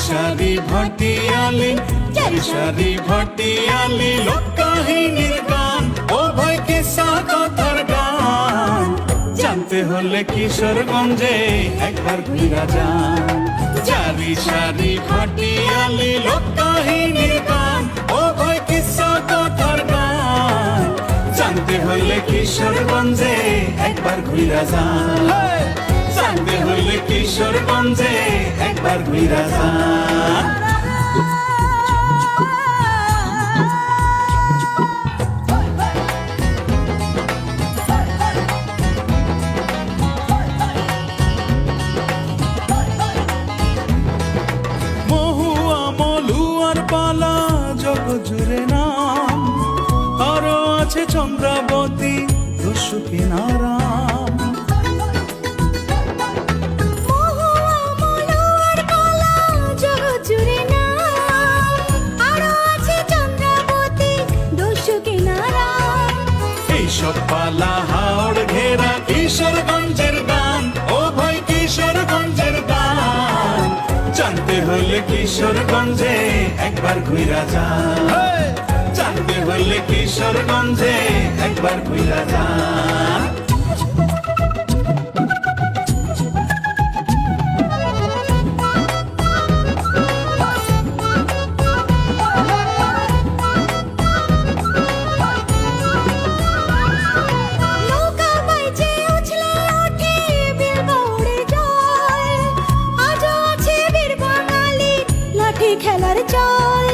সারি ভাটিয়ালি সারি ভাটিয়ালি লোককাহিনীর গান ও ভাই কিসা কথার গান জানতে হলে কিশোরগঞ্জে একবার ঘুরা যান সারি সারি ভাটিয়ালি লোককাহিনীর গান ও ভাই কিসা কথার গান জানতে হলে কিশোরগঞ্জে একবার ঘুরা যান জানতে হলে কিশোরগঞ্জে একবার ঘুরা যান মহুয়া মলুয়ার পালা জগৎ জুড়ে নাম আরো আছে চন্দ্রাবতী দস্যুকি নারাম সব পালা হাওড় ঘেরা কিশোরগঞ্জের গান ও ভাই কিশোরগঞ্জের গান জানতে হলে কিশোরগঞ্জে একবার ঘুরা যান জানতে হলে কিশোরগঞ্জে একবার ঘুরা যান খেলার চল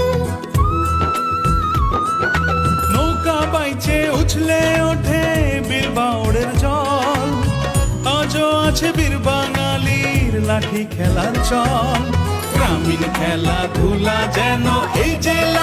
নৌকা বাইচে উছলে ওঠে বীরবাউড়ের জল আজও আছে বীর বাঙালির লাঠি খেলার চল গ্রামীণ খেলাধুলা যেন এই জেলা